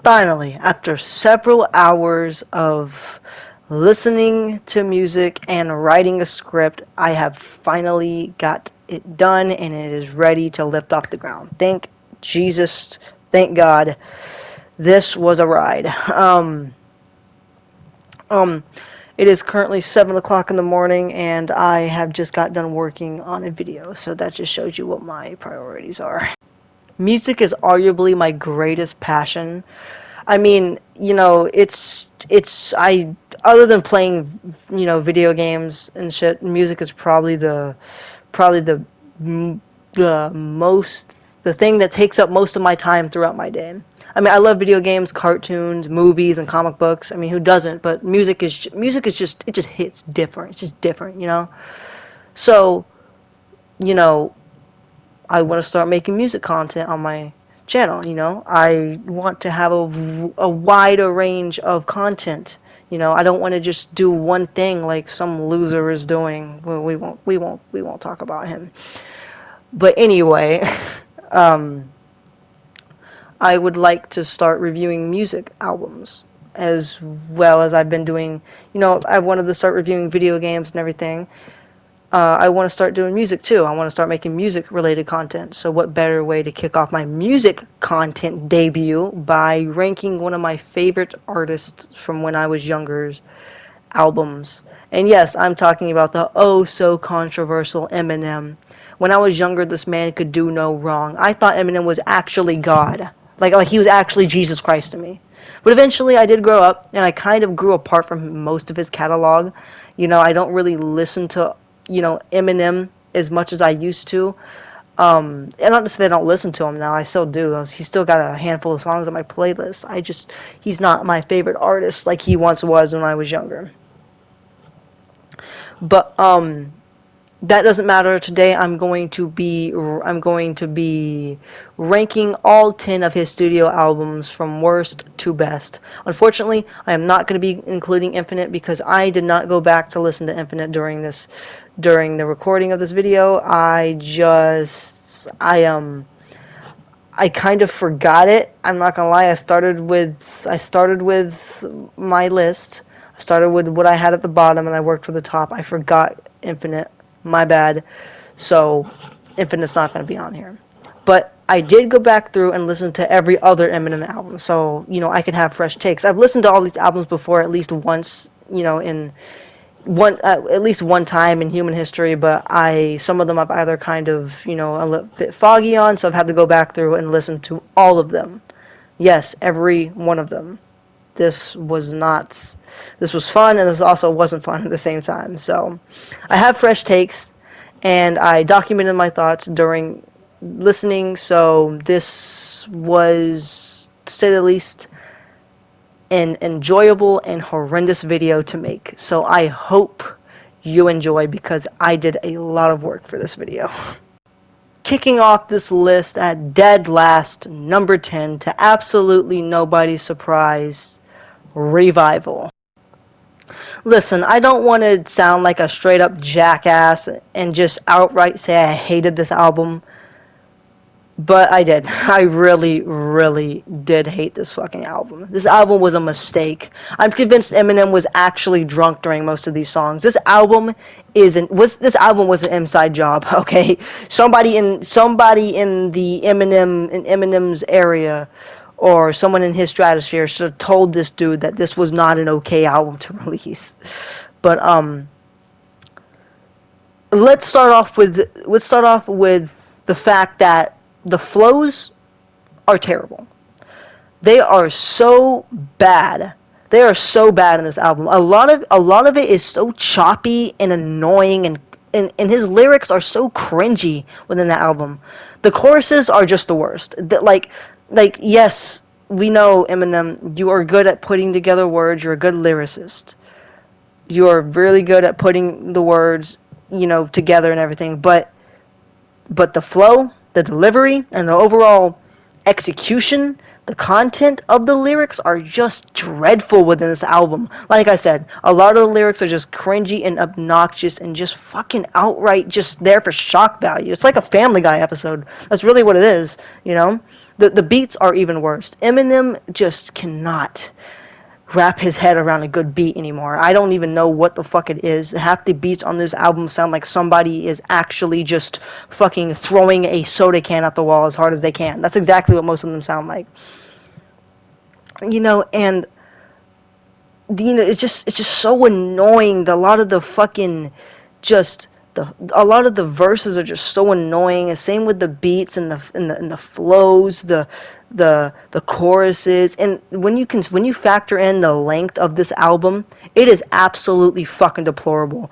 Finally, after several hours of listening to music and writing a script, I have finally got it done and it is ready to lift off the ground. Thank Jesus, thank God. This was a ride. Um, it is currently 7 o'clock in the morning and I have just got done working on a video, so that just shows you what my priorities are. Music is arguably my greatest passion. I mean, I other than playing, video games and shit, music is probably the thing that takes up most of my time throughout my day. I mean, I love video games, cartoons, movies, and comic books. I mean, who doesn't? But music is just it just hits different. It's just different. So, you know, I want to start making music content on my channel. I want to have a wider range of content. I don't want to just do one thing like some loser is doing. Well, we won't talk about him. But anyway, I would like to start reviewing music albums as well as I've been doing. I wanted to start reviewing video games and everything. I want to start doing music too. I want to start making music related content. So what better way to kick off my music content debut by ranking one of my favorite artists from when I was younger albums. And yes, I'm talking about the oh so controversial Eminem. When I was younger, this man could do no wrong. I thought Eminem was actually God. Like he was actually Jesus Christ to me. But eventually I did grow up and I kind of grew apart from most of his catalog. I don't really listen to Eminem as much as I used to. And not to say I don't listen to him now, I still do. He's still got a handful of songs on my playlist. He's not my favorite artist like he once was when I was younger. But that doesn't matter. Today I'm going to be ranking all 10 of his studio albums from worst to best. Unfortunately, I am not going to be including Infinite because I did not go back to listen to Infinite during the recording of this video. I kind of forgot it. I'm not gonna lie. I started with my list. I started with what I had at the bottom and I worked for the top. I forgot Infinite. My bad. So Infinite's not going to be on here. But I did go back through and listen to every other Eminem album, so I could have fresh takes. I've listened to all these albums before at least once, in at least one time in human history. But some of them I've either kind of a little bit foggy on, so I've had to go back through and listen to all of them. Yes, every one of them. This was fun, and this also wasn't fun at the same time. So I have fresh takes, and I documented my thoughts during listening, so this was, to say the least, an enjoyable and horrendous video to make. So I hope you enjoy, because I did a lot of work for this video. Kicking off this list at dead last, number 10, to absolutely nobody's surprise, Revival. Listen, I don't want to sound like a straight up jackass and just outright say I hated this album, but I did. I really, really did hate this fucking album. This album was a mistake. I'm convinced Eminem was actually drunk during most of these songs. This album was an inside job, okay? Somebody in Eminem's area, or someone in his stratosphere, should have told this dude that this was not an okay album to release. But let's start off with the fact that the flows are terrible. They are so bad. They are so bad in this album. A lot of it is so choppy and annoying, and his lyrics are so cringy within the album. The choruses are just the worst. Yes, we know, Eminem, you are good at putting together words. You're a good lyricist. You are really good at putting the words, together and everything. But the flow, the delivery, and the overall execution, the content of the lyrics are just dreadful within this album. Like I said, a lot of the lyrics are just cringy and obnoxious and just fucking outright just there for shock value. It's like a Family Guy episode. That's really what it is, The beats are even worse. Eminem just cannot wrap his head around a good beat anymore. I don't even know what the fuck it is. Half the beats on this album sound like somebody is actually just fucking throwing a soda can at the wall as hard as they can. That's exactly what most of them sound like. And it's just so annoying. A lot of the fucking just a lot of the verses are just so annoying. And same with the beats and the flows, the choruses. And when you factor in the length of this album, it is absolutely fucking deplorable.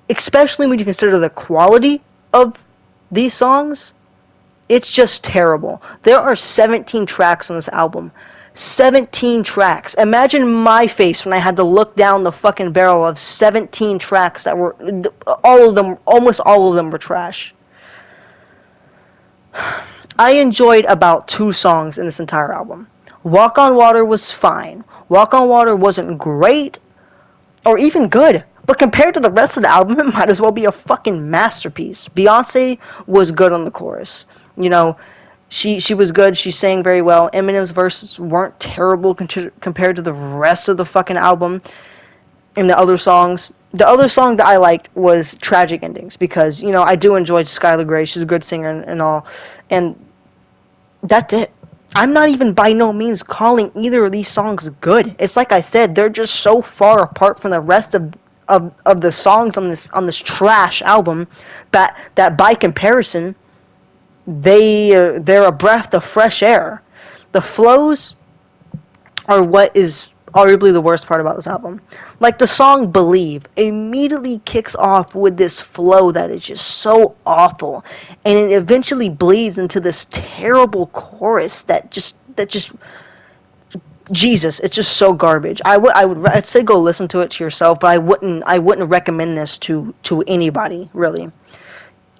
Especially when you consider the quality of these songs, it's just terrible. There are 17 tracks on this album. 17 tracks. Imagine my face when I had to look down the fucking barrel of 17 tracks that were, almost all of them were trash. I enjoyed about 2 songs in this entire album. Walk on Water was fine. Walk on Water wasn't great or even good, but compared to the rest of the album, it might as well be a fucking masterpiece. Beyonce was good on the chorus. She was good. She sang very well. Eminem's verses weren't terrible compared to the rest of the fucking album. And the other songs. The other song that I liked was Tragic Endings because, I do enjoy Skylar Grey. She's a good singer and all. And that's it. I'm not even by no means calling either of these songs good. It's like I said, they're just so far apart from the rest of the songs on this trash album that by comparison, they're a breath of fresh air. The flows are what is arguably the worst part about this album. Like the song Believe immediately kicks off with this flow that is just so awful, and it eventually bleeds into this terrible chorus that just Jesus, it's just so garbage. I'd say go listen to it to yourself, but I wouldn't recommend this to anybody really.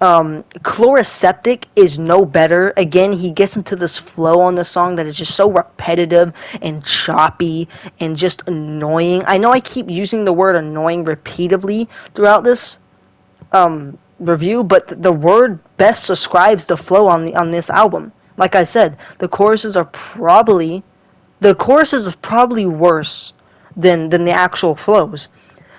Chloroseptic is no better. Again, he gets into this flow on the song that is just so repetitive and choppy and just annoying. I know I keep using the word annoying repeatedly throughout this review, but the word best describes the flow on this album. Like I said, the choruses is probably worse than the actual flows.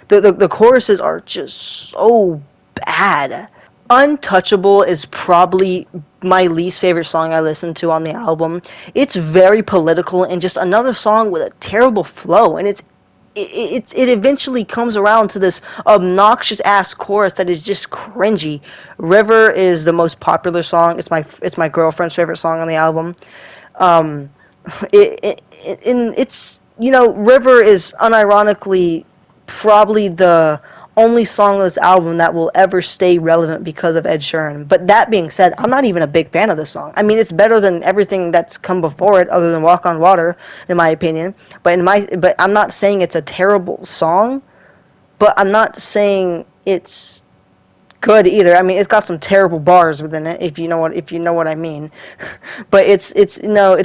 The choruses are just so bad. Untouchable is probably my least favorite song I listened to on the album. It's very political and just another song with a terrible flow, and it eventually comes around to this obnoxious ass chorus that is just cringy. River is the most popular song. It's my girlfriend's favorite song on the album. River is unironically probably the only song on this album that will ever stay relevant because of Ed Sheeran. But that being said, I'm not even a big fan of this song. I mean, it's better than everything that's come before it, other than Walk on Water, in my opinion. But I'm not saying it's a terrible song, but I'm not saying it's good either. I mean, it's got some terrible bars within it, if you know what I mean. But it's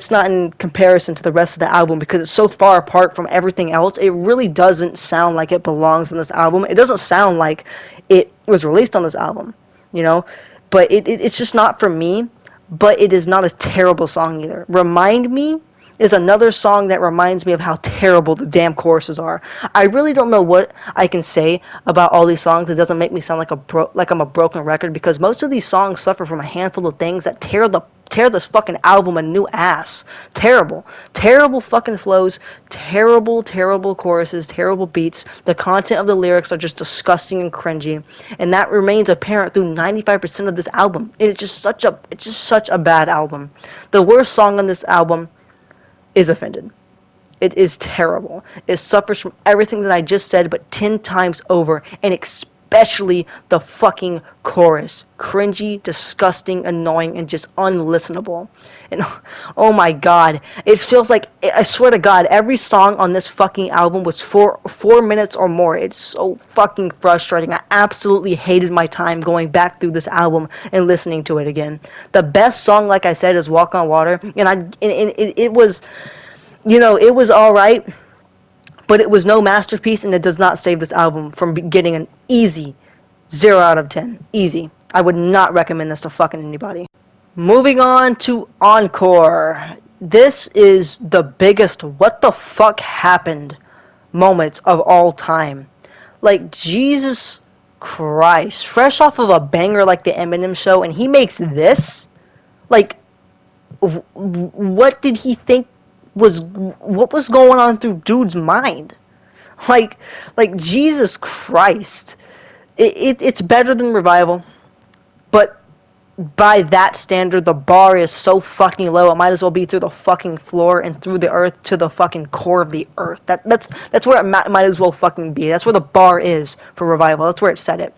not in comparison to the rest of the album because it's so far apart from everything else. It really doesn't sound like it belongs on this album. It doesn't sound like it was released on this album, But it's just not for me. But it is not a terrible song either. Remind Me is another song that reminds me of how terrible the damn choruses are. I really don't know what I can say about all these songs that doesn't make me sound like I'm a broken record, because most of these songs suffer from a handful of things that tear this fucking album a new ass. Terrible fucking flows, terrible choruses, terrible beats. The content of the lyrics are just disgusting and cringy, and that remains apparent through 95% of this album. It's just such a bad album. The worst song on this album is Offended. It is terrible. It suffers from everything that I just said, but 10 times over, and especially the fucking chorus. Cringy, disgusting, annoying, and just unlistenable. And oh my god, it feels like, I swear to god, every song on this fucking album was 4 minutes or more. It's so fucking frustrating. I absolutely hated my time going back through this album and listening to it again. The best song, like I said, is Walk on Water, and it was, it was alright, but it was no masterpiece, and it does not save this album from getting an easy 0 out of 10. Easy. I would not recommend this to fucking anybody. Moving on to Encore. This is the biggest what the fuck happened moments of all time. Like, Jesus Christ. Fresh off of a banger like the Eminem show, and he makes this? Like, what did he think what was going on through dude's mind? Like, Jesus Christ. It's better than Revival, but by that standard, the bar is so fucking low. It might as well be through the fucking floor and through the earth to the fucking core of the earth. That's where it might as well fucking be. That's where the bar is for Revival. That's where it set it.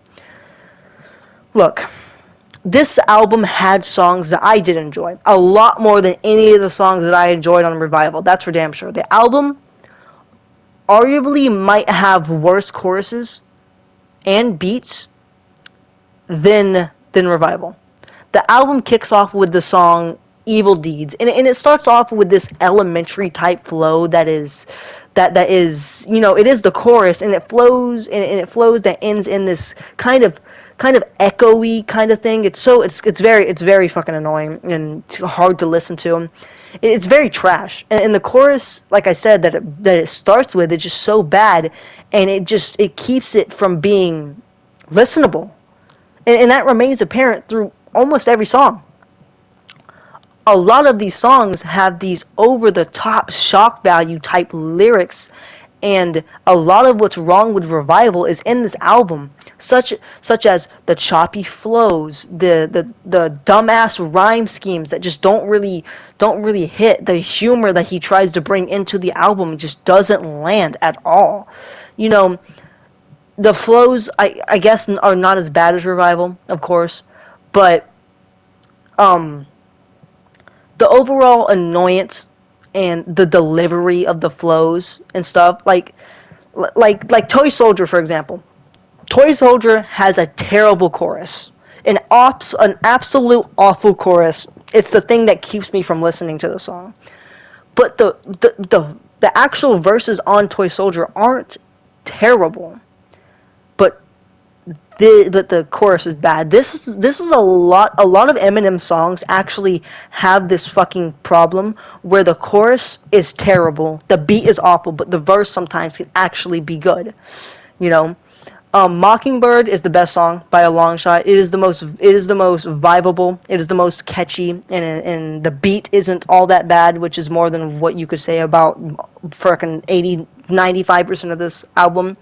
Look, this album had songs that I did enjoy. A lot more than any of the songs that I enjoyed on Revival. That's for damn sure. The album arguably might have worse choruses and beats than Revival. The album kicks off with the song Evil Deeds, and it starts off with this elementary type flow that is it is the chorus, and it flows that ends in this kind of echoey kind of thing. It's very fucking annoying and hard to listen to. It's very trash, and the chorus, like I said, that it starts with, it's just so bad, and it keeps it from being listenable, and that remains apparent through almost every song. A lot of these songs have these over-the-top shock value type lyrics, and a lot of what's wrong with Revival is in this album, such as the choppy flows, the dumbass rhyme schemes that just don't really hit. The humor that he tries to bring into the album just doesn't land at all. The flows, I guess, are not as bad as Revival, of course, but the overall annoyance and the delivery of the flows and stuff, like Toy Soldier, for example. Toy Soldier has a terrible chorus, an absolute awful chorus. It's the thing that keeps me from listening to the song. But the actual verses on Toy Soldier aren't terrible. But the chorus is bad. This is a lot of Eminem songs actually have this fucking problem where the chorus is terrible, the beat is awful, but the verse sometimes can actually be good. Mockingbird is the best song by a long shot. It is the most vibable. It is the most catchy, and the beat isn't all that bad, which is more than what you could say about frickin' 95% of this album.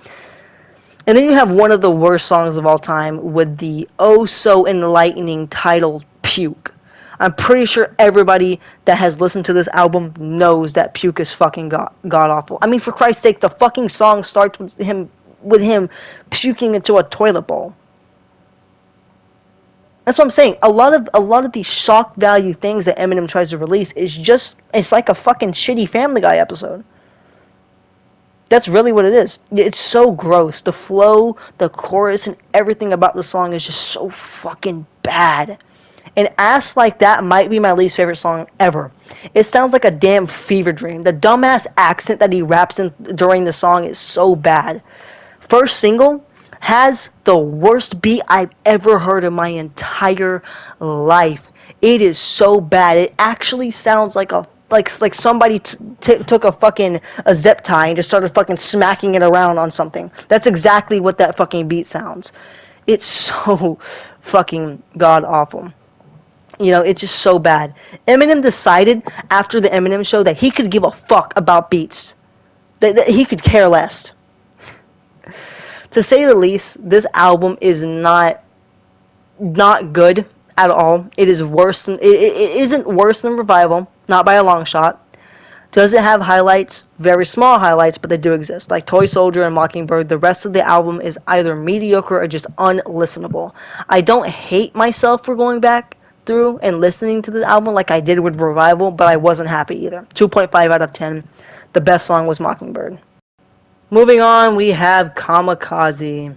And then you have one of the worst songs of all time with the oh-so-enlightening title, Puke. I'm pretty sure everybody that has listened to this album knows that Puke is fucking god-awful. I mean, for Christ's sake, the fucking song starts with him puking into a toilet bowl. That's what I'm saying. A lot of these shock value things that Eminem tries to release it's like a fucking shitty Family Guy episode. That's really what it is. It's so gross. The flow, the chorus, and everything about the song is just so fucking bad. And Ass Like That might be my least favorite song ever. It sounds like a damn fever dream. The dumbass accent that he raps in during the song is so bad. First Single has the worst beat I've ever heard in my entire life. It is so bad. It actually sounds like somebody took a zip tie and just started fucking smacking it around on something. That's exactly what that fucking beat sounds. It's so fucking god awful. It's just so bad. Eminem decided after the Eminem show that he could give a fuck about beats. That he could care less. To say the least, this album is not good at all. It is worse than it isn't worse than Revival, not by a long shot. Does it have highlights? Very small highlights, but they do exist. Like Toy Soldier and Mockingbird, the rest of the album is either mediocre or just unlistenable. I don't hate myself for going back through and listening to the album like I did with Revival, but I wasn't happy either. 2.5 out of 10. The best song was Mockingbird. Moving on, we have Kamikaze.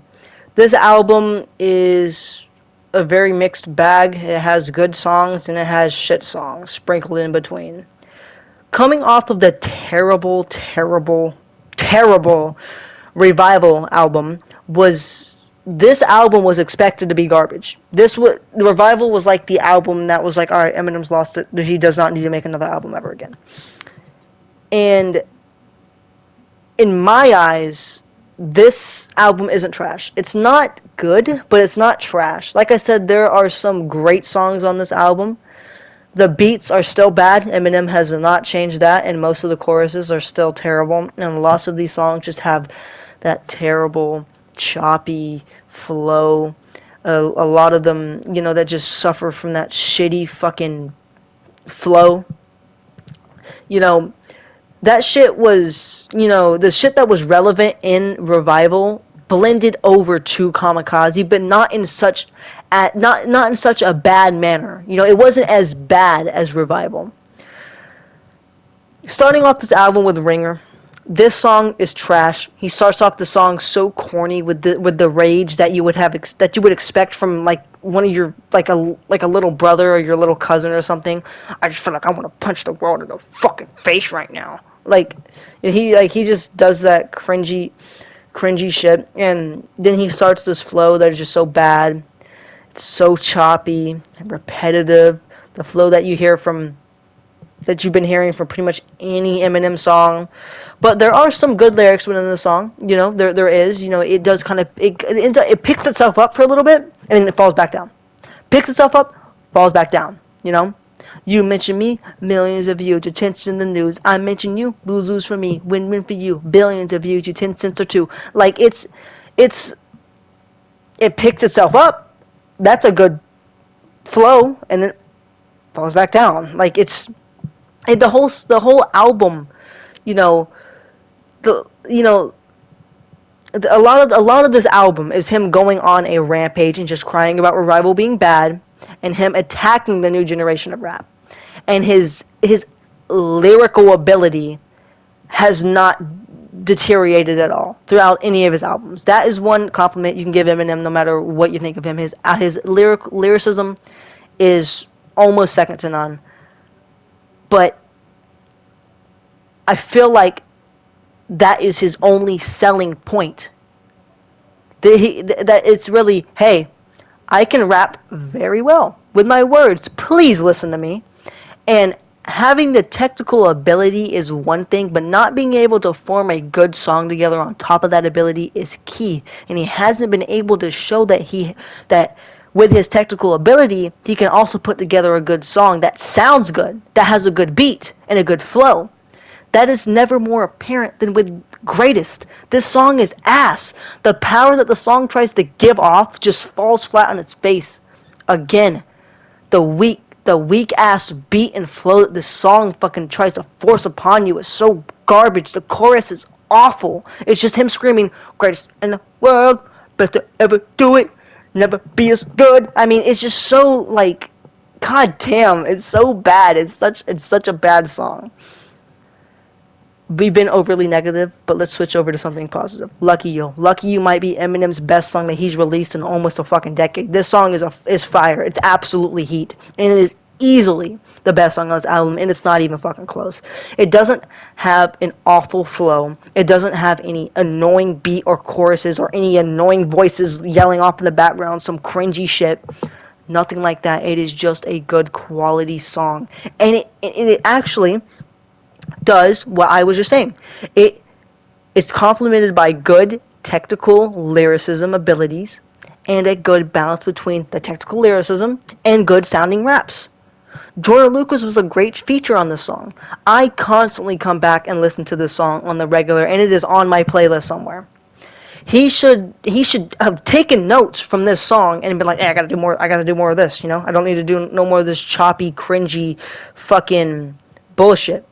This album is a very mixed bag. It has good songs and it has shit songs sprinkled in between. Coming off of the terrible Revival album was this album was expected to be garbage. The Revival was like the album that was like, all right, Eminem's lost it. He does not need to make another album ever again. And in my eyes, this album isn't trash. It's not good, but it's not trash. Like I said, there are some great songs on this album. The beats are still bad. Eminem has not changed that, and most of the choruses are still terrible. And lots of these songs just have that terrible, choppy flow. A lot of them, that just suffer from that shitty fucking flow. That shit was, the shit that was relevant in Revival blended over to Kamikaze, but not in such a bad manner. It wasn't as bad as Revival. Starting off this album with Ringer, this song is trash. He starts off the song so corny with the rage that you would expect from like one of your like a little brother or your little cousin or something. I just feel like I want to punch the world in the fucking face right now. He just does that cringy shit, and then he starts this flow that is just so bad. It's so choppy and repetitive. The flow that you've been hearing from pretty much any Eminem song. But there are some good lyrics within the song. There is. It does kind of it picks itself up for a little bit and then it falls back down. Picks itself up, falls back down. You mention me, millions of you, attention in the news. I mention you, lose for me, win for you, billions of you, 10 cents or two. Like it picks itself up. That's a good flow, and then it falls back down. Like the whole album, a lot of this album is him going on a rampage and just crying about Revival being bad, and him attacking the new generation of rap. And his lyrical ability has not deteriorated at all throughout any of his albums. That is one compliment you can give Eminem no matter what you think of him. His lyricism is almost second to none. But I feel like that is his only selling point. That it's really, hey, I can rap very well with my words. Please listen to me. And having the technical ability is one thing, but not being able to form a good song together on top of that ability is key. And he hasn't been able to show that with his technical ability, he can also put together a good song that sounds good, that has a good beat and a good flow. That is never more apparent than with Greatest. This song is ass. The power that the song tries to give off just falls flat on its face. Again, the weak ass beat and flow that this song fucking tries to force upon you is so garbage. The chorus is awful. It's just him screaming, greatest in the world, best to ever do it, never be as good. I mean, it's just so like, god damn, it's so bad. It's such a bad song. We've been overly negative, but let's switch over to something positive. Lucky You. Lucky You might be Eminem's best song that he's released in almost a fucking decade. This song is fire. It's absolutely heat. And it is easily the best song on this album, and it's not even fucking close. It doesn't have an awful flow. It doesn't have any annoying beat or choruses or any annoying voices yelling off in the background, some cringy shit. Nothing like that. It is just a good quality song. And it actually does what I was just saying. It's complemented by good technical lyricism abilities and a good balance between the technical lyricism and good sounding raps. Jordan Lucas was a great feature on this song. I constantly come back and listen to this song on the regular, and it is on my playlist somewhere. He should have taken notes from this song and been like, hey, I gotta do more of this, I don't need to do no more of this choppy, cringy, fucking bullshit.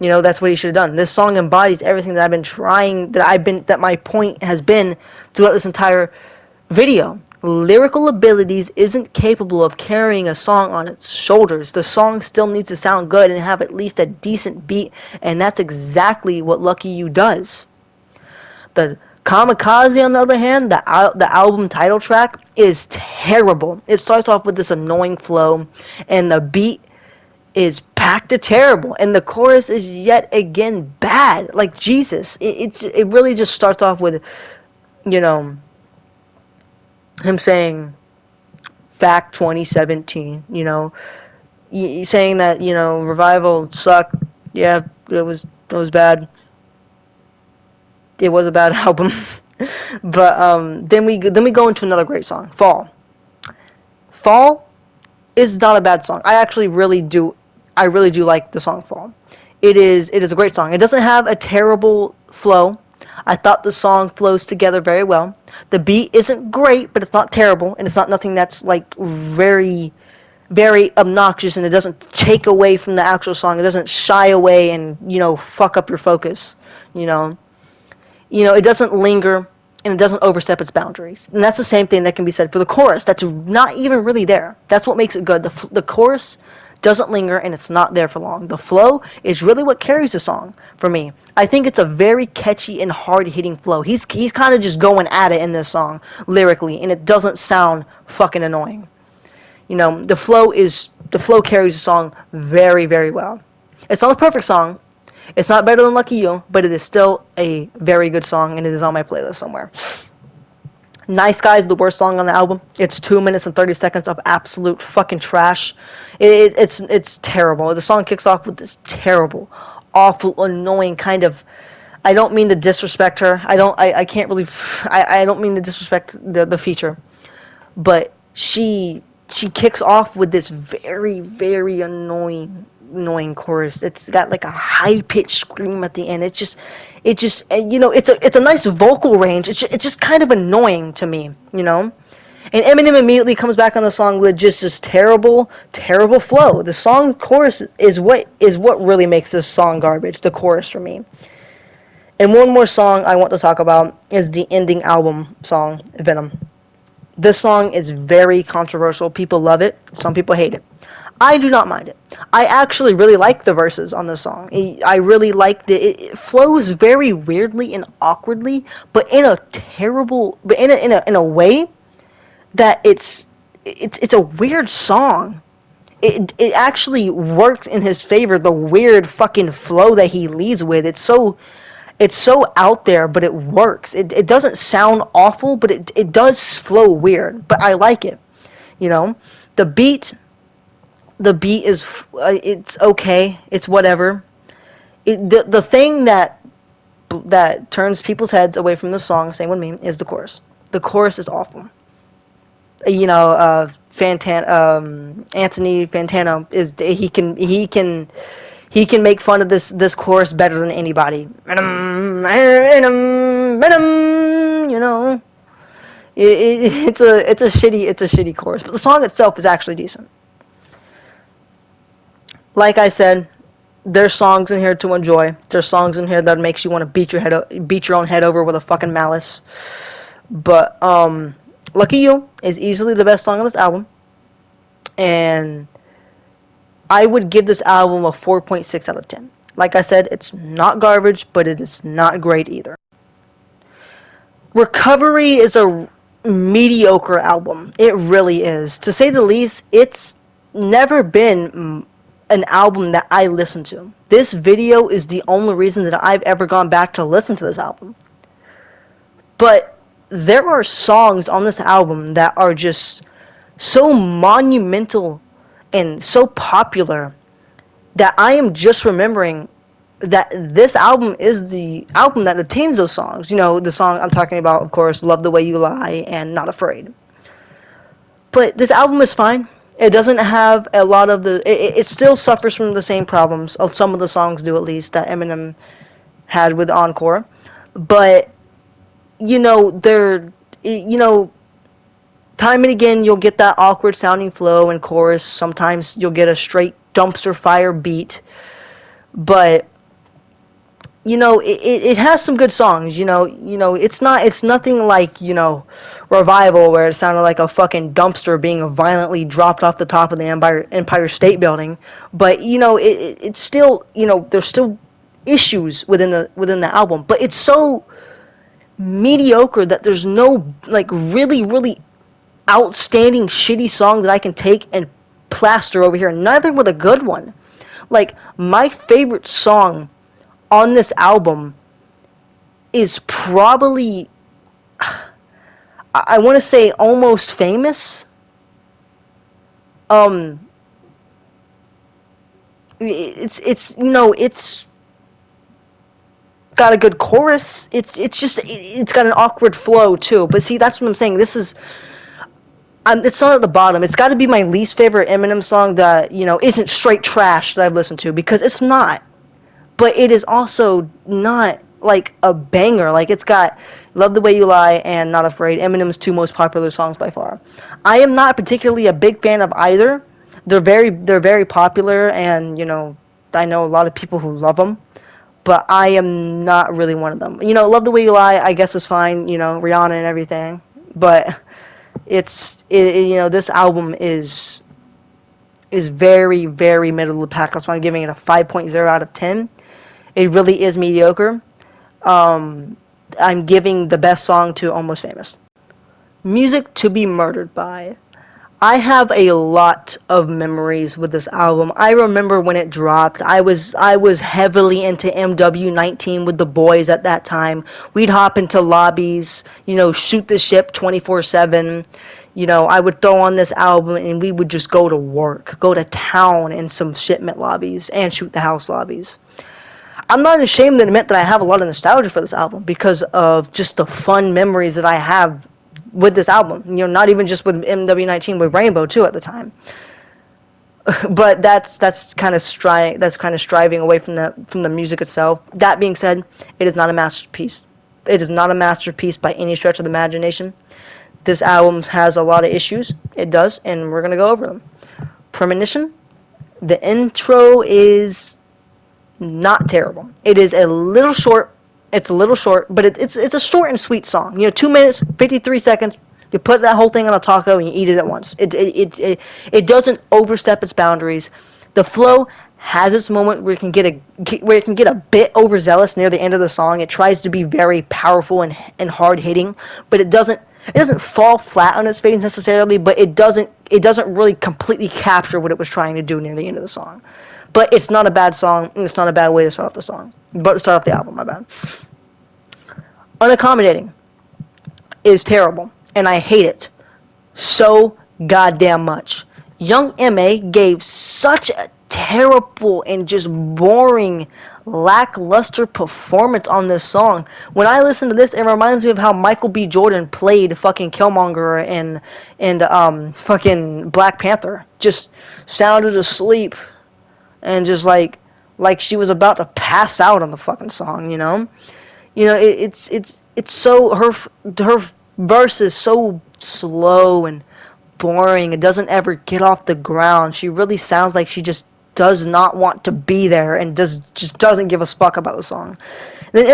That's what he should have done. This song embodies everything that I've been trying, that my point has been throughout this entire video. Lyrical abilities isn't capable of carrying a song on its shoulders. The song still needs to sound good and have at least a decent beat, and that's exactly what Lucky You does. The Kamikaze, on the other hand, the album title track, is terrible. It starts off with this annoying flow, and the beat is back to terrible, and the chorus is yet again bad. Like, Jesus, it really just starts off with, him saying fact 2017, saying that, Revival sucked. Yeah, it was bad. It was a bad album. But then we go into another great song, Fall. Fall is not a bad song. I really do like the song Fall. It is a great song. It doesn't have a terrible flow. I thought the song flows together very well. The beat isn't great, but it's not terrible, and it's not nothing that's like very very obnoxious, and it doesn't take away from the actual song. It doesn't shy away and, fuck up your focus, you know. It doesn't linger, and it doesn't overstep its boundaries. And that's the same thing that can be said for the chorus. That's not even really there. That's what makes it good. The chorus doesn't linger, and it's not there for long. The flow is really what carries the song for me. I think it's a very catchy and hard-hitting flow. He's kind of just going at it in this song lyrically, and it doesn't sound fucking annoying. The flow carries the song very, very well. It's not a perfect song. It's not better than Lucky You, but it is still a very good song, and it is on my playlist somewhere. Nice Guy is the worst song on the album. It's 2 minutes and 30 seconds of absolute fucking trash. It's terrible. The song kicks off with this terrible, awful, annoying kind of. I don't mean to disrespect her. I can't really. I don't mean to disrespect the feature, but she kicks off with this very, very annoying chorus. It's got like a high pitched scream at the end. It's a nice vocal range. It's just kind of annoying to me. And Eminem immediately comes back on the song with just terrible flow. The song chorus is what really makes this song garbage. The chorus for me. And one more song I want to talk about is the ending album song, Venom. This song is very controversial. People love it. Some people hate it. I do not mind it. I actually really like the verses on this song. I really like it flows very weirdly and awkwardly, but in a way that it's a weird song. It actually works in his favor. The weird fucking flow that he leads with. It's so out there, but it works. It doesn't sound awful, but it does flow weird. But I like it. The beat is it's okay. It's whatever. The thing that turns people's heads away from the song, same with me, is the chorus. The chorus is awful. Anthony Fantano he can make fun of this chorus better than anybody. Venom, it's a shitty chorus, but the song itself is actually decent. Like I said, there's songs in here to enjoy. There's songs in here that makes you want to beat your own head over with a fucking malice. But Lucky You is easily the best song on this album, and I would give this album a 4.6 out of 10. Like I said, it's not garbage, but it is not great either. Recovery is a mediocre album. It really is. To say the least, it's never been an album that I listen to. This video is the only reason that I've ever gone back to listen to this album. But there are songs on this album that are just so monumental and so popular that I am just remembering that this album is the album that obtains those songs. The song I'm talking about, of course, Love the Way You Lie and Not Afraid. But this album is fine. It doesn't have a lot of the... It still suffers from the same problems. Some of the songs do, at least, that Eminem had with Encore. But, time and again, you'll get that awkward sounding flow and chorus. Sometimes you'll get a straight dumpster fire beat. But, it has some good songs. It's nothing like, Revival, where it sounded like a fucking dumpster being violently dropped off the top of the Empire State Building. But, it's still, there's still issues within the album. But it's so mediocre that there's no, really, really outstanding shitty song that I can take and plaster over here. Neither with a good one. My favorite song on this album is probably... I want to say Almost Famous. Um, it's it's got a good chorus. It's just it's got an awkward flow too. But see, that's what I'm saying. This is it's not at the bottom. It's got to be my least favorite Eminem song that isn't straight trash that I've listened to, because it's not. But it is also not like a banger. Like, it's got Love the Way You Lie and Not Afraid, Eminem's two most popular songs by far. I am not particularly a big fan of either. They're very popular, and I know a lot of people who love them, but I am not really one of them. Love the Way You Lie, I guess, is fine. Rihanna and everything, but this album is very, very middle of the pack. That's why I'm giving it a 5.0 out of 10. It really is mediocre. I'm giving the best song to Almost Famous. Music to be Murdered By. I have a lot of memories with this album. I remember when it dropped. I was heavily into MW19 with the boys at that time. We'd hop into lobbies, shoot the ship 24/7. I would throw on this album and we would just go to work, go to town in some shipment lobbies and shoot the house lobbies. I'm not ashamed to admit that I have a lot of nostalgia for this album because of just the fun memories that I have with this album. Not even just with MW19, with Rainbow too at the time. But that's kind of striving away from the music itself. That being said, it is not a masterpiece. It is not a masterpiece by any stretch of the imagination. This album has a lot of issues. It does, and we're gonna go over them. Premonition. The intro is not terrible. It is a little short. It's a little short, but it's a short and sweet song. 2 minutes, 53 seconds. You put that whole thing on a taco and you eat it at once. It doesn't overstep its boundaries. The flow has its moment where it can get a bit overzealous near the end of the song. It tries to be very powerful and hard hitting, but it doesn't fall flat on its face necessarily. But it doesn't really completely capture what it was trying to do near the end of the song. But it's not a bad song, and it's not a bad way to start off the song. But to start off the album, my bad. Unaccommodating is terrible, and I hate it so goddamn much. Young M.A. gave such a terrible and just boring, lackluster performance on this song. When I listen to this, it reminds me of how Michael B. Jordan played fucking Killmonger and fucking Black Panther. Just sounded asleep. And just like she was about to pass out on the fucking song, it's so her verse is so slow and boring. It doesn't ever get off the ground. She really sounds like she just does not want to be there and just doesn't give a fuck about the song. Then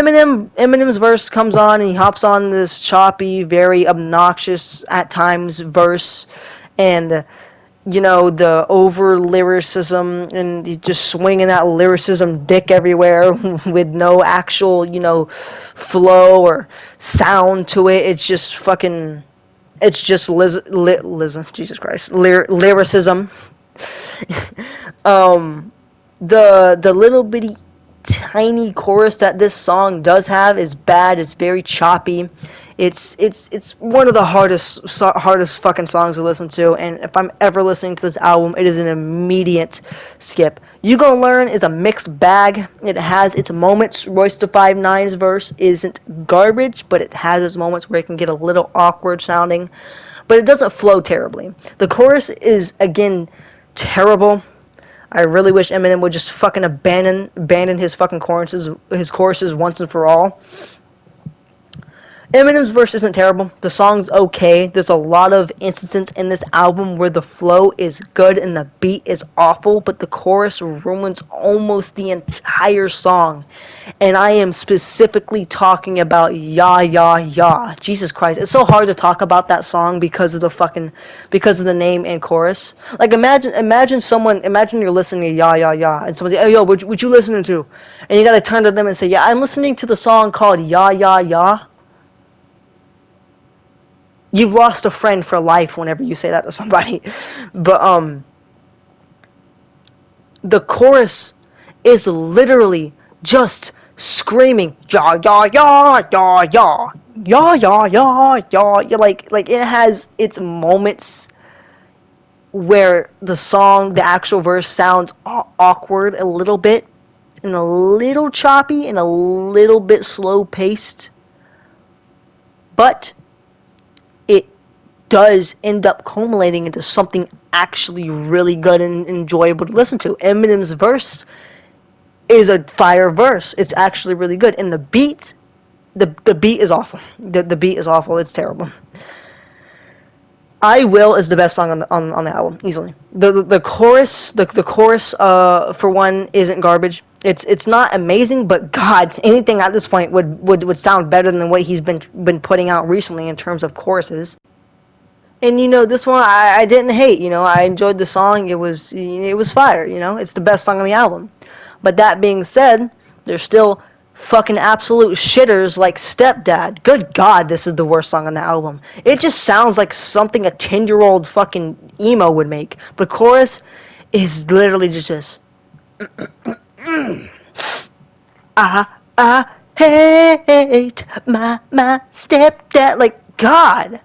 Eminem's verse comes on and he hops on this choppy, very obnoxious at times verse, and the over lyricism, and he's just swinging that lyricism dick everywhere with no actual, flow or sound to it. It's just fucking, it's just Jesus Christ, lyricism. The little bitty tiny chorus that this song does have is bad. It's very choppy. It's one of the hardest fucking songs to listen to, and if I'm ever listening to this album, it is an immediate skip. You Gonna Learn is a mixed bag. It has its moments. Royce da 5'9's verse isn't garbage, but it has its moments where it can get a little awkward sounding, but it doesn't flow terribly. The chorus is, again, terrible. I really wish Eminem would just fucking abandon his fucking choruses once and for all. Eminem's verse isn't terrible. The song's okay. There's a lot of instances in this album where the flow is good and the beat is awful, but the chorus ruins almost the entire song. And I am specifically talking about Ya Ya Ya. Jesus Christ. It's so hard to talk about that song because of the name and chorus. Like, imagine you're listening to Ya Ya Ya and someone's like, "Hey, yo, what you listening to?" And you gotta turn to them and say, "Yeah, I'm listening to the song called Ya Ya Ya." You've lost a friend for life whenever you say that to somebody. But the chorus is literally just screaming ya ya ya ya ya yeah, yeah, yeah, yeah, yeah. Like it has its moments where the song, the actual verse sounds awkward a little bit, and a little choppy, and a little bit slow paced, but it does end up culminating into something actually really good and enjoyable to listen to. Eminem's verse is a fire verse. It's actually really good, and the beat is awful. The beat is awful. It's terrible. I Will is the best song on the album, easily. The chorus, the chorus, for one, isn't garbage. It's not amazing, but God, anything at this point would sound better than what he's been putting out recently in terms of choruses. And this one I didn't hate. I enjoyed the song. It was fire. It's the best song on the album. But that being said, there's still fucking absolute shitters like Stepdad. Good God, this is the worst song on the album. It just sounds like something a 10-year-old fucking emo would make. The chorus is literally just this. I hate my stepdad. Like, God.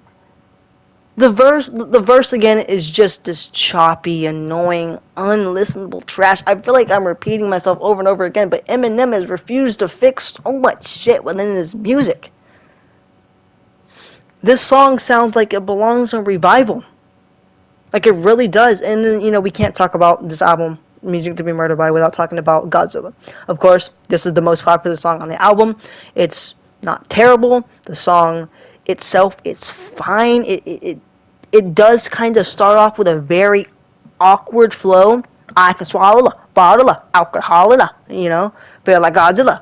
The verse again is just this choppy, annoying, unlistenable trash. I feel like I'm repeating myself over and over again, but Eminem has refused to fix so much shit within his music. This song sounds like it belongs in revival. Like it really does. And then, we can't talk about this album, Music to be Murdered By, without talking about Godzilla. Of course, this is the most popular song on the album. It's not terrible. The song itself, it's fine. It does kind of start off with a very awkward flow. I can swallow a bottle of alcohol, feel like Godzilla.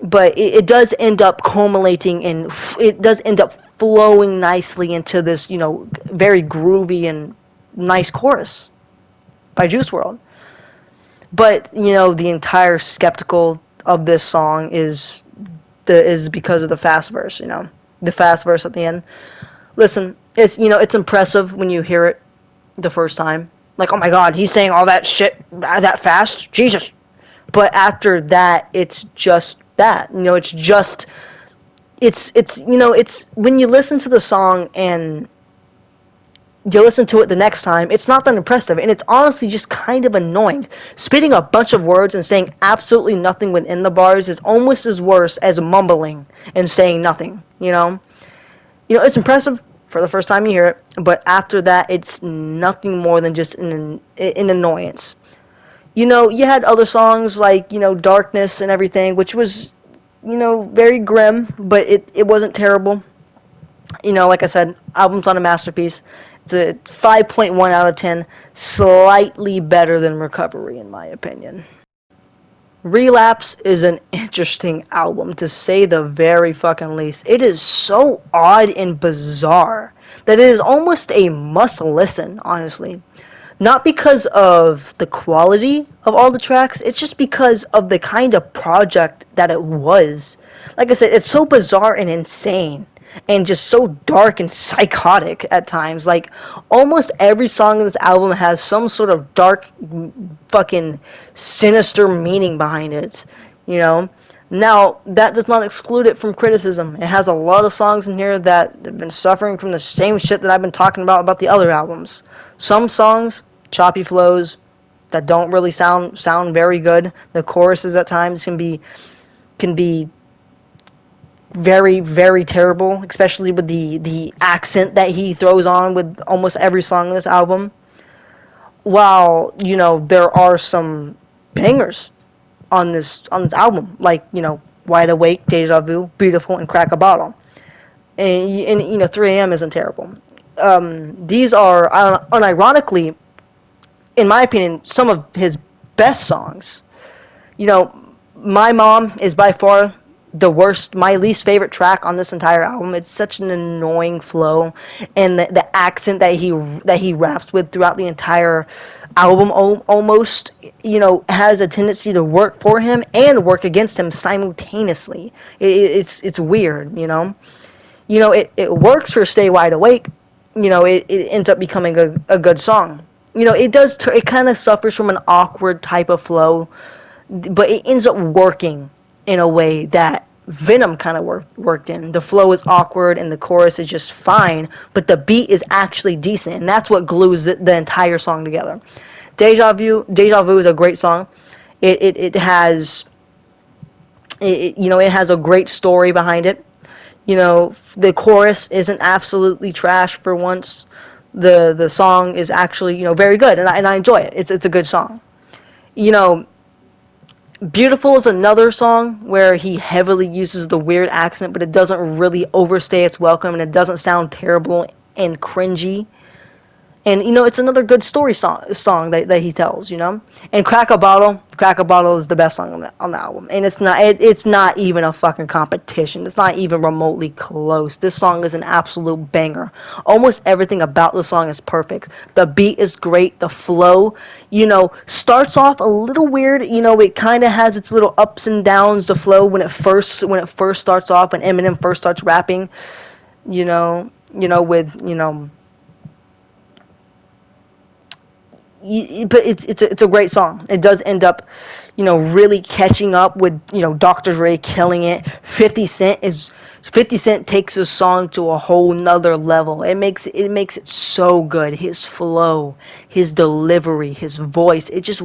But it does end up culminating, and it does end up flowing nicely into this, very groovy and nice chorus by Juice WRLD. But the entire skeptical of this song is because of the fast verse. The fast verse at the end. Listen, it's impressive when you hear it the first time. Like, oh my God, he's saying all that shit that fast? Jesus. But after that, it's just that. It's when you listen to the song and you listen to it the next time, it's not that impressive, and it's honestly just kind of annoying. Spitting a bunch of words and saying absolutely nothing within the bars is almost as worse as mumbling and saying nothing, it's impressive for the first time you hear it, but after that, it's nothing more than just an annoyance. You had other songs like, Darkness and everything, which was, very grim, but it wasn't terrible. Like I said, album's on a masterpiece. It's a 5.1 out of 10, slightly better than Recovery, in my opinion. Relapse is an interesting album, to say the very fucking least. It is so odd and bizarre that it is almost a must listen, honestly. Not because of the quality of all the tracks, it's just because of the kind of project that it was. Like I said, it's so bizarre and insane, and just so dark and psychotic at times. Like, almost every song in this album has some sort of dark, fucking sinister meaning behind it, Now, that does not exclude it from criticism. It has a lot of songs in here that have been suffering from the same shit that I've been talking about the other albums. Some songs, choppy flows, that don't really sound very good. The choruses at times can be very, very terrible, especially with the accent that he throws on with almost every song in this album. While, there are some bangers on this album, like, Wide Awake, Deja Vu, Beautiful, and Crack a Bottle. And 3 AM isn't terrible. These are, unironically, in my opinion, some of his best songs. My Mom is by far my least favorite track on this entire album. It's such an annoying flow, and the accent that he raps with throughout the entire album almost, has a tendency to work for him and work against him simultaneously. It's weird, It works for Stay Wide Awake. It ends up becoming a good song. It kind of suffers from an awkward type of flow, but it ends up working in a way that Venom kind of worked in. The flow is awkward and the chorus is just fine, but the beat is actually decent, and that's what glues the entire song together. Deja Vu is a great song. It has it has a great story behind it. The chorus isn't absolutely trash for once. The song is actually very good, and I enjoy it. It's a good song. You know, Beautiful is another song where he heavily uses the weird accent, but it doesn't really overstay its welcome, and it doesn't sound terrible and cringy. And it's another good story song that he tells, And Crack a Bottle is the best song on the album, and it's not even a fucking competition. It's not even remotely close. This song is an absolute banger. Almost everything about the song is perfect. The beat is great. The flow, starts off a little weird. It kind of has its little ups and downs. The flow when it first starts off, when Eminem first starts rapping, with. But it's a great song. It does end up, really catching up with Dr. Dre killing it. 50 Cent takes his song to a whole nother level. It makes it so good. His flow, his delivery, his voice. It just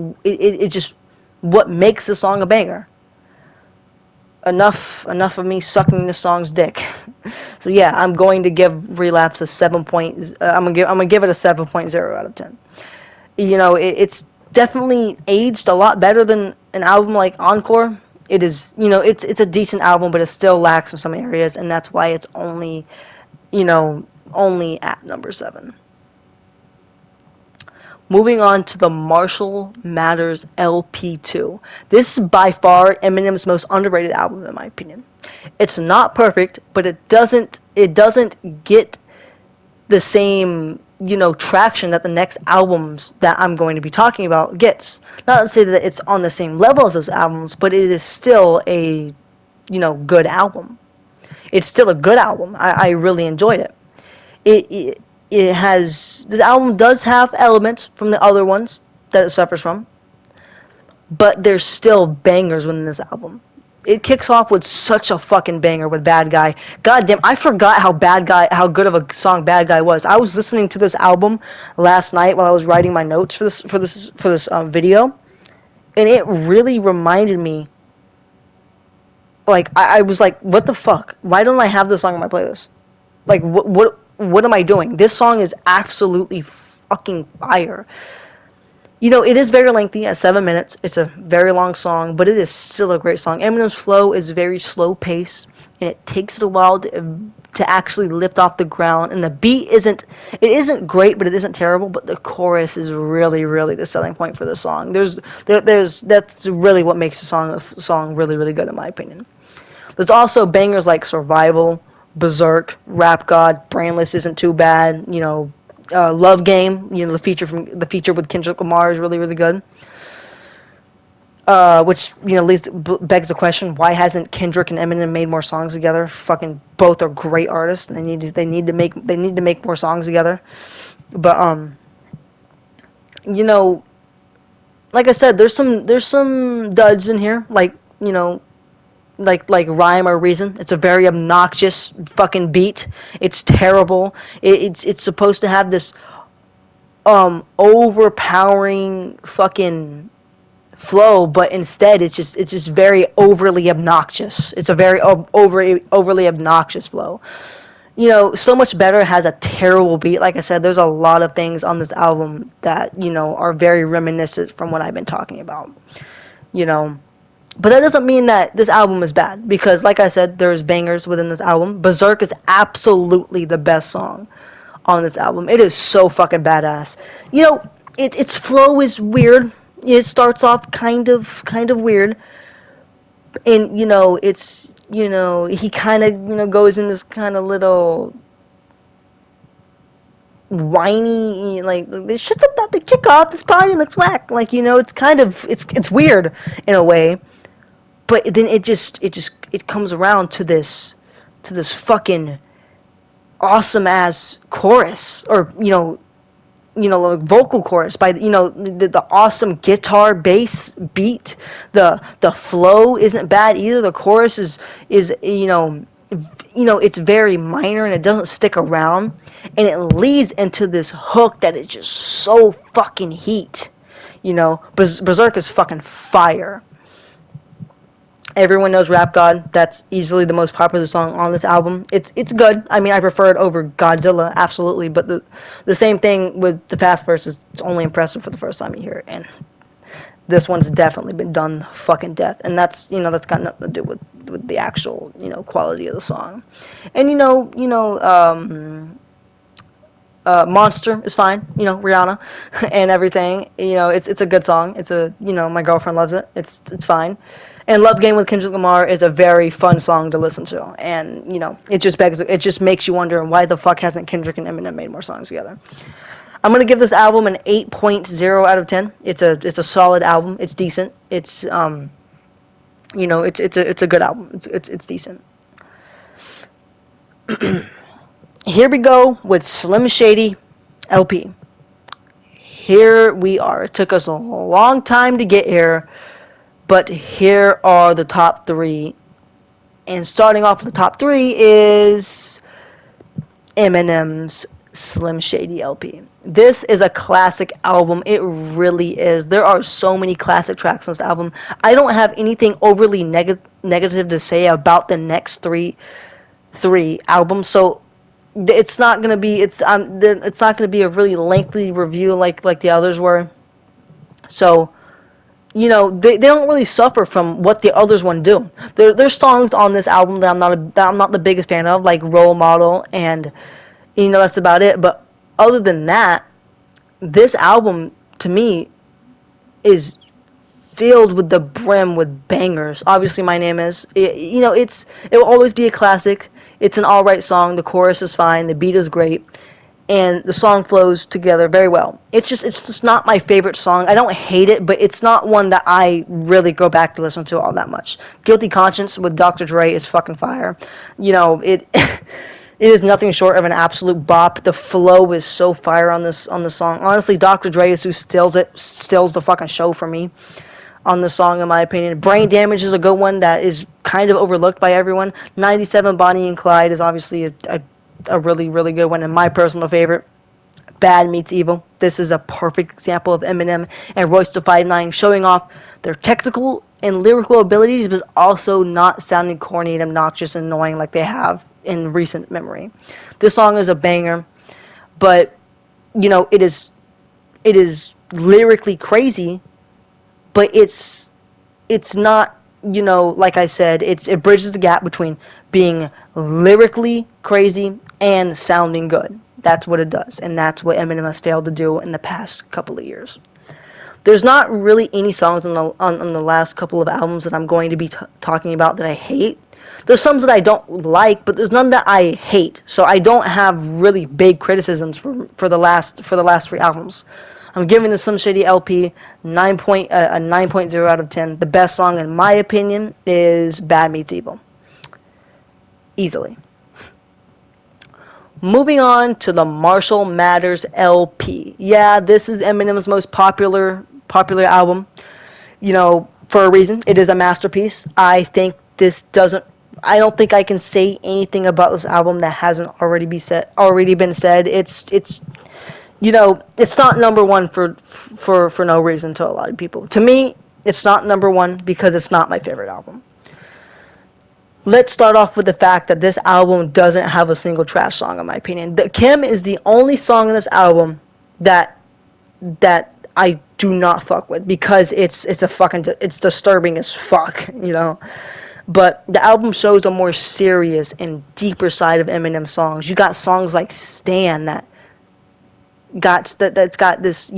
what makes the song a banger. Enough of me sucking this song's dick. So yeah, I'm going to give Relapse a 7 point. I'm gonna give it a 7.0 out of 10. It's definitely aged a lot better than an album like Encore. It is, it's a decent album, but it still lacks in some areas, and that's why it's only at number 7. Moving on to the Marshall Mathers LP2. This is by far Eminem's most underrated album, in my opinion. It's not perfect, but it doesn't get the same traction that the next albums that I'm going to be talking about gets. Not to say that it's on the same level as those albums, but it is still a good album. It's still a good album. I really enjoyed it. This album does have elements from the other ones that it suffers from, but there's still bangers within this album. It kicks off with such a fucking banger with Bad Guy. God damn, I forgot how good of a song Bad Guy was. I was listening to this album last night while I was writing my notes for this video, and it really reminded me. Like I was like, what the fuck? Why don't I have this song on my playlist? Like what am I doing? This song is absolutely fucking fire. It is very lengthy at 7 minutes. It's a very long song, but it is still a great song. Eminem's flow is very slow paced, and it takes it a while to actually lift off the ground. And the beat isn't great, but it isn't terrible. But the chorus is really, really the selling point for the song. That's really what makes the song really, really good in my opinion. There's also bangers like Survival, Berserk, Rap God, Brainless isn't too bad. Love Game, the feature with Kendrick Lamar is really, really good. Which at least begs the question: why hasn't Kendrick and Eminem made more songs together? Fucking both are great artists. And they need to make more songs together. But like I said, there's some duds in here, like Rhyme or Reason. It's a very obnoxious fucking beat. It's terrible. It's supposed to have this overpowering fucking flow, but instead it's just very overly obnoxious. It's a very overly obnoxious flow. So Much Better has a terrible beat. Like I said, there's a lot of things on this album that are very reminiscent from what I've been talking about. But that doesn't mean that this album is bad, because like I said, there's bangers within this album. Berserk is absolutely the best song on this album. It is so fucking badass. Its flow is weird. It starts off kind of weird, and it's he kind of goes in this kind of little whiny, like, this shit's about to kick off, this party looks whack, like, it's kind of it's weird in a way. But then it comes around to this fucking awesome ass chorus, or like vocal chorus, by the awesome guitar bass beat. The flow isn't bad either. The chorus is it's very minor and it doesn't stick around, and it leads into this hook that is just so fucking heat. Berserk is fucking fire. Everyone knows Rap God. That's easily the most popular song on this album. It's good. I mean, I prefer it over Godzilla, absolutely. But the same thing with the fast verses. It's only impressive for the first time you hear it. And this one's definitely been done fucking death. And that's got nothing to do with the actual quality of the song. And Monster is fine, Rihanna and everything. It's a good song. It's my girlfriend loves it. It's fine. And Love Game with Kendrick Lamar is a very fun song to listen to. And, it just makes you wonder, why the fuck hasn't Kendrick and Eminem made more songs together? I'm going to give this album an 8.0 out of 10. It's a solid album. It's decent. It's it's a good album. It's decent. Here we go with Slim Shady LP. Here we are. It took us a long time to get here, but here are the top three. And starting off with the top three is Eminem's Slim Shady LP. This is a classic album. It really is. There are so many classic tracks on this album. I don't have anything overly negative to say about the next three albums, so it's not gonna be it's not gonna be a really lengthy review like the others were. So they don't really suffer from what the others want to do. There's songs on this album that I'm not the biggest fan of, like Role Model, and that's about it. But other than that, this album to me is filled with the brim with bangers. Obviously, My Name Is. It will always be a classic. It's an alright song. The chorus is fine. The beat is great. And the song flows together very well. It's just not my favorite song. I don't hate it, but it's not one that I really go back to listen to all that much. Guilty Conscience with Dr. Dre is fucking fire. It it is nothing short of an absolute bop. The flow is so fire on the song. Honestly, Dr. Dre is who steals the fucking show for me on the song, in my opinion. Brain Damage is a good one that is kind of overlooked by everyone. 97 Bonnie and Clyde is obviously a really, really good one, and my personal favorite, Bad Meets Evil. This is a perfect example of Eminem and Royce da 5'9" showing off their technical and lyrical abilities, but also not sounding corny and obnoxious and annoying like they have in recent memory. This song is a banger, but it is lyrically crazy, but it's not, like I said, it bridges the gap between being lyrically crazy and sounding good. That's what it does, and that's what Eminem has failed to do in the past couple of years. There's not really any songs on the last couple of albums that I'm going to be talking about that I hate. There's some that I don't like, but there's none that I hate. So I don't have really big criticisms for the last three albums. I'm giving the Slim Shady LP a 9.0 out of 10. The best song, in my opinion, is Bad Meets Evil. Easily. Moving on to the Marshall Mathers LP. Yeah, this is Eminem's most popular album. For a reason. It is a masterpiece. I don't think I can say anything about this album that hasn't already been said. It's not number one for no reason to a lot of people. To me, it's not number one because it's not my favorite album. Let's start off with the fact that this album doesn't have a single trash song, in my opinion. Kim is the only song in this album that I do not fuck with, because it's disturbing as fuck, But the album shows a more serious and deeper side of Eminem songs. You got songs like Stan that's got this,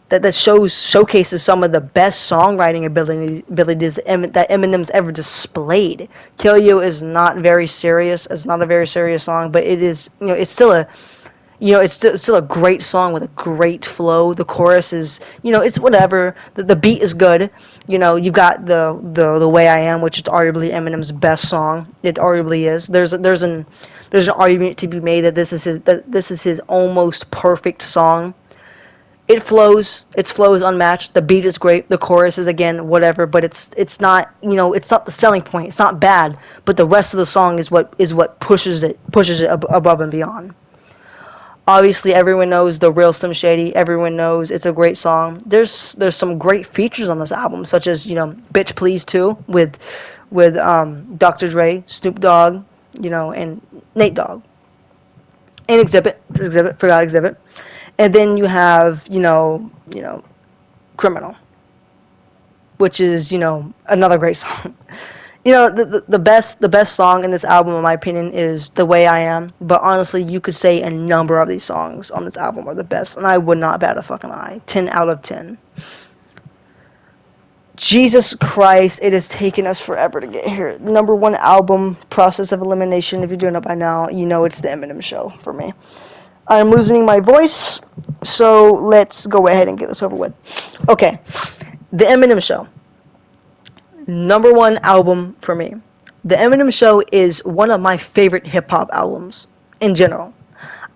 that showcases some of the best songwriting abilities that Eminem's ever displayed. Kill You is not very serious. It's not a very serious song, but it is, it's still a great song with a great flow. The chorus is, it's whatever. The beat is good. You've got the Way I Am, which is arguably Eminem's best song. It arguably is. There's there's an argument to be made that this is his almost perfect song. Its flow is unmatched. The beat is great. The chorus is, again, whatever, but it's not, it's not the selling point. It's not bad, but the rest of the song is what pushes it above and beyond. Obviously, everyone knows The Real Slim Shady. Everyone knows it's a great song. There's some great features on this album, such as, Bitch Please 2 with Dr. Dre, Snoop Dogg, and Nate Dogg. And forgot Exhibit. And then you have, Criminal, which is, another great song. The best song in this album, in my opinion, is The Way I Am. But honestly, you could say a number of these songs on this album are the best, and I would not bat a fucking eye. 10 out of 10. Jesus Christ, it has taken us forever to get here. Number one album, Process of Elimination. If you're doing it by now, it's the Eminem Show for me. I'm losing my voice, so let's go ahead and get this over with. Okay, the Eminem Show. Number one album for me. The Eminem Show is one of my favorite hip-hop albums in general.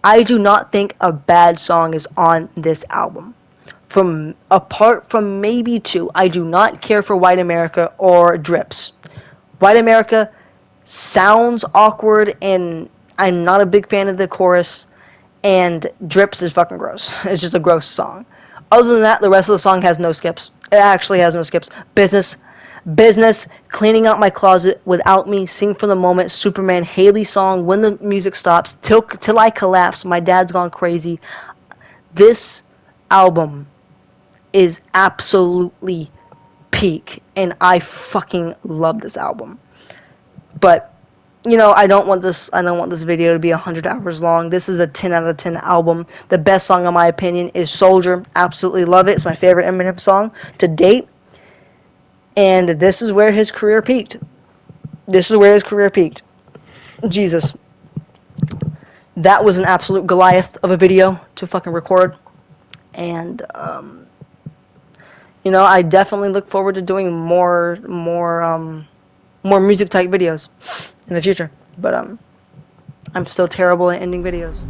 I do not think a bad song is on this album. Apart from maybe two, I do not care for White America or Drips. White America sounds awkward, and I'm not a big fan of the chorus, and Drips is fucking gross. It's just a gross song. Other than that, the rest of the song has no skips. It actually has no skips. Business, Cleaning Out My Closet, Without Me, Sing for the Moment, Superman, Haley song, When the Music Stops, Till I Collapse, My Dad's Gone Crazy. This album is absolutely peak, and I fucking love this album. But I don't want this video to be 100 hours long. This is a 10 out of 10 album. The best song, in my opinion, is Soldier. Absolutely love it. It's my favorite Eminem song to date. And this is where his career peaked. Jesus. That was an absolute Goliath of a video to fucking record. And, I definitely look forward to doing more music type videos in the future. But I'm still terrible at ending videos.